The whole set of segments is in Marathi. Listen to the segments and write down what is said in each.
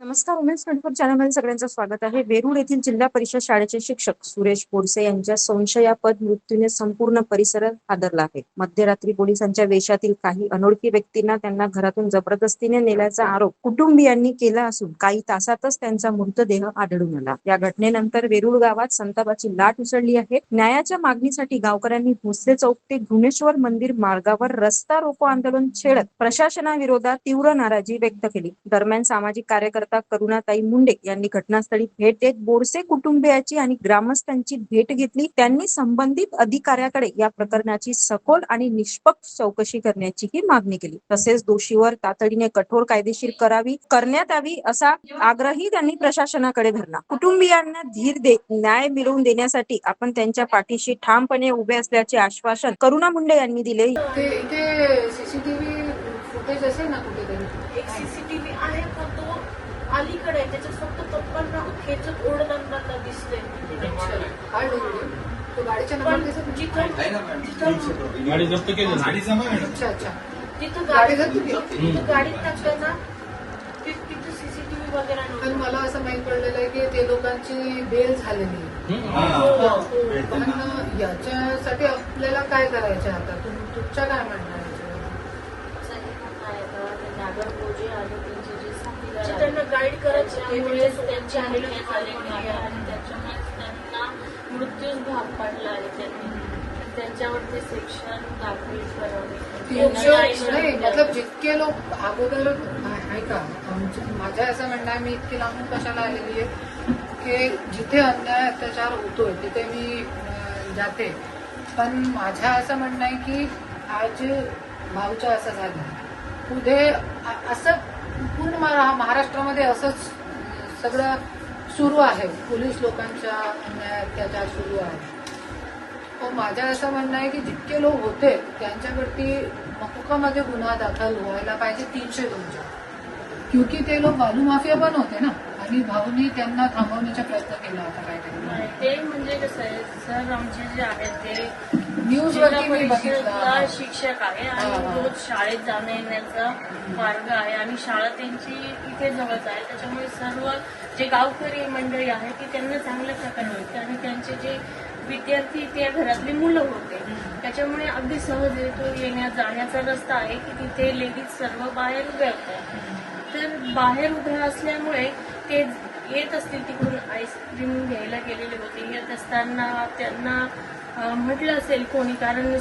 नमस्कार. उमेश 24 चॅनलमध्ये सगळ्यांचं स्वागत आहे. वेरूळ येथील जिल्हा परिषद शाळेचे शिक्षक सुरेश बोरसे यांच्या संशयास्पद मृत्यूने संपूर्ण परिसर हादरला आहे. मध्यरात्री पोलिसांच्या वेशातील काही अनोळखी व्यक्तींना त्यांना घरातून जबरदस्तीने नेल्याचा आरोप कुटुंबियांनी केला असून काही तासातच त्यांचा मृतदेह आढळून आला. या घटनेनंतर वेरूळ गावात संतापाची लाट उसळली आहे. न्यायाच्या मागणीसाठी गावकऱ्यांनी भोसले चौक ते घुणेश्वर मंदिर मार्गावर रस्ता रोको आंदोलन छेडत प्रशासनाविरोधात तीव्र नाराजी व्यक्त केली. दरम्यान सामाजिक कार्यकर्ता करुणाताई मुंडे यांनी घटनास्थळी भेट देत बोरसे कुटुंबियाची आणि ग्रामस्थांची भेट घेतली. त्यांनी संबंधित अधिकाऱ्याकडे या प्रकरणाची सखोल आणि निष्पक्ष चौकशी करण्याचीही मागणी केली. तसेच दोषीवर तातडीने कठोर कायदेशीर करण्यात यावी असा आग्रही त्यांनी प्रशासनाकडे धरला. कुटुंबियांना धीर देत न्याय मिळवून देण्यासाठी आपण त्यांच्या पाठीशी ठामपणे उभे असल्याचे आश्वासन करुणा मुंडे यांनी दिले. इथे सीसीटीव्ही फुटेज असेल ना कुठेतरी? एक सीसीटीव्ही आहे पण तो अलीकडे आहे, त्याच्यात फक्त पप्पांना खेचत ओढताना दिसतंय. काय होईल तो गाडीच्या नंबर गाडी जप्त केली. अच्छा अच्छा तिथं गाडी तिथं गाडीत टाकलं ना तिथं सीसीटीव्ही वगैरे पण नव्हतं. मला असं माहित पडलेलं आहे की ते लोकांची बेल झालेली पण याच्यासाठी आपल्याला काय करायचं आता? तुमच्या काय म्हणणं आहे? नागर बोजे आणि त्यांचे जे साथीदार त्यांना गाईड करत त्यावेळेस त्यांची हल्ले झालेली आहे आणि त्याच्यामुळे त्यांना मृत्यूच भाग पाडला आहे. त्यांनी त्यांच्यावरती सेक्शन दाखल करावे. मतलब जितके लोक अगोदर आहे का? माझ्या असं म्हणणं आहे, मी इतकी लांबून कशाला आलेली आहे की जिथे अन्याय अत्याचार होतोय तिथे मी जाते. पण माझ्या असं म्हणणं आहे की आज भाऊच्या असं झालं, पुढे असं पूर्ण महाराष्ट्रामध्ये असंच सगळं सुरू आहे. पोलीस लोकांच्या अन्याय अत्याचार सुरू आहे. पण माझं असं म्हणणं आहे की जितके लोक होते त्यांच्यावरती मकोकामध्ये गुन्हा दाखल व्हायला पाहिजे 302च्या, क्योंकि ते लोक बालू माफिया पण होते ना आणि भाऊनी त्यांना थांबवण्याचा प्रयत्न केला होता. काय ते म्हणजे कसं आहे सर, आमचे जे आहेत ते न्यूजवरती मी परिषदेला बघितलं. शिक्षक आहे आणि रोज शाळेत जाण्या येण्याचा मार्ग आहे आणि शाळा त्यांची इथे जवळच आहे. त्याच्यामुळे सर्व जे गावकरी मंडळी आहे की त्यांना चांगल्या प्रकारे होते आणि त्यांचे जे विद्यार्थी त्या घरातली मुलं होते त्याच्यामुळे अगदी सहज येतो येण्या जाण्याचा रस्ता आहे की तिथे लेडीज सर्व बाहेर उभ्या होत्या. तर बाहेर उभ्या असल्यामुळे ते येत असतील तिकडून आईस्क्रीम घ्यायला गेलेले होते. येत असताना त्यांना म्हटलं असेल कोणी, कारण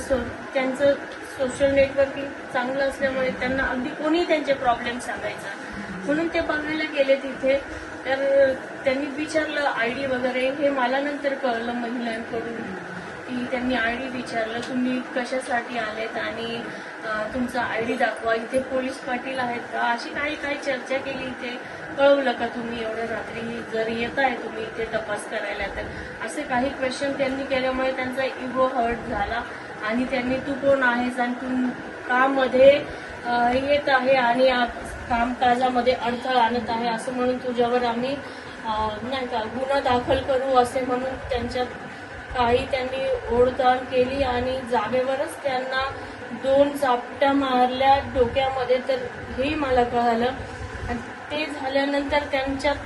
त्यांचं सोशल नेटवर्किंग चांगलं असल्यामुळे त्यांना अगदी कोणी त्यांचे प्रॉब्लेम सांगायचा, म्हणून ते बघायला गेले तिथे. तर त्यांनी विचारलं आयडी वगैरे. हे मला नंतर कळलं महिलांकडून की त्यांनी आयडी विचारलं, तुम्ही कशासाठी आलेत आणि तुमचा आयडी दाखवा, इथे पोलीस पाटील आहेत का, अशी काही चर्चा केली. इथे कळवलं का तुम्ही एवढ्या रात्री जर येत आहे तुम्ही इथे तपास करायला, तर असे काही क्वेश्चन त्यांनी केल्यामुळे त्यांचा इगो हर्ट झाला आणि त्यांनी तू कोण आहेस आणि तू का मध्ये येत आहे आणि कामकाजामध्ये अडथळा आणत आहे असं म्हणून तुझ्यावर आम्ही नाही का गुन्हा दाखल करू असे म्हणून त्यांच्यात त्यांनी ओढताण केली आणि जागेवरच त्यांना 2 चापट्या मारल्या डोक्यामध्ये. तर हे मला कळालं आणि ते झाल्यानंतर त्यांच्यात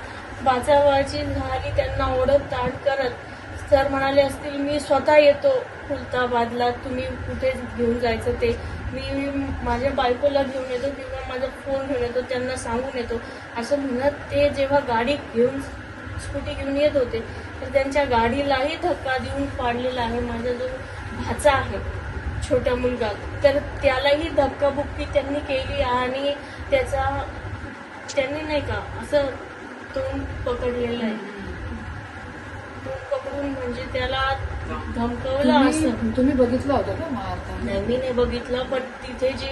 बाचाबाची झाली. त्यांना ओढत ताण करत सर म्हणाले असतील मी स्वतः येतो खुलताबादला, तुम्ही कुठे घेऊन जायचं ते मी माझ्या बायकोला घेऊन येतो किंवा माझा फोन घेऊन येतो, त्यांना सांगून येतो असं म्हणत ते जेव्हा गाडी घेऊन स्कूटी घेऊन येत होते तर त्यांच्या गाडीलाही धक्का देऊन पाडलेला आहे. माझा जो भाचा आहे छोटा मुलगा, तर त्यालाही धक्काबुक्की त्यांनी केली आणि त्यांनी नाही का असं तोंड पकडलेलं आहे. तोंड पकडून म्हणजे त्याला धमकवलं असं. तुम्ही बघितलं होतं का मारताना? नाही, मी नाही बघितलं, पण तिथे जे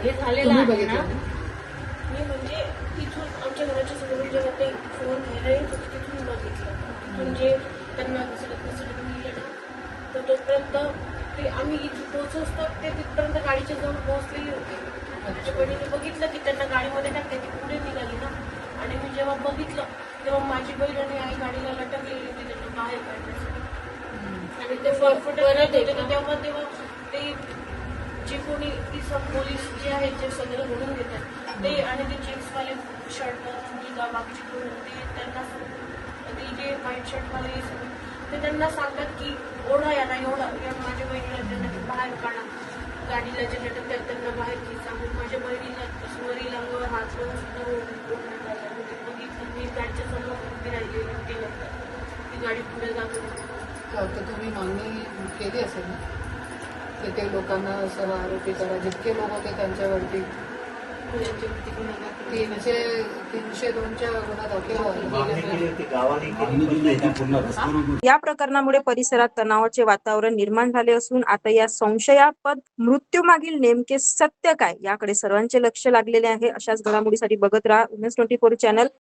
हे झालेलं आहे ना, मी म्हणजे तिथून आमच्या घराच्या समोरून जेव्हा ते फोन घ्यायला येत होते तिथून बघितलं. म्हणजे त्यांना घसरत नेलं ना, तर तोपर्यंत ते आम्ही इथे पोहोचतो ते तिथपर्यंत गाडीच्या जवळ पोहोचलेली होते. माझ्या बहिणीने बघितलं की त्यांना गाडीमध्ये टाकते, ती पुढे निघाली ना, आणि मी जेव्हा बघितलं तेव्हा माझी बहीण आणि आई गाडीला लटकलेली होती त्यांना बाहेर काढण्यासाठी आणि ते परत होते. तेव्हा ते जे कोणी पोलीस जे आहेत जे सगळं घडून घेतात ते आणि ते चेक्सवाले शर्ट जी बाकीची पोरं होती त्यांना ते जे व्हाईट शर्टवाले ते त्यांना सांगतात की ओढा या ना एवढा माझ्या बहिणीला त्यांना ते बाहेर काढा, गाडीला जनरेटर त्यात त्यांना बाहेर घ्यायचा. मग माझ्या बहिणीला वरील अंगावर हात लावून सुद्धा ओढण्यात आला. म्हणजे बघितलं मी गाडीच्या समोर उभी राहिलेली होती, नंतर ती गाडी पुढे जात होती. तर तुम्ही मागणी केली असेल ना की ते लोकांना असं आरोपी करा, जितके लोक होते त्यांच्यावरती त्यांच्यावरती गुन्हा दाखल 302च्या गुन्हा दाखल मागणी झाला. केली होती, गावाने केली. या प्रकरणामुळे परिसरात तणावाचे वातावरण निर्माण झाले असून आता या संशयास्पद मृत्यूमागील नेमके सत्य काय याकडे सर्वांचे लक्ष लागलेले आहे. अशाच घडामोडीसाठी बघत राहा उमेश 24 चॅनल.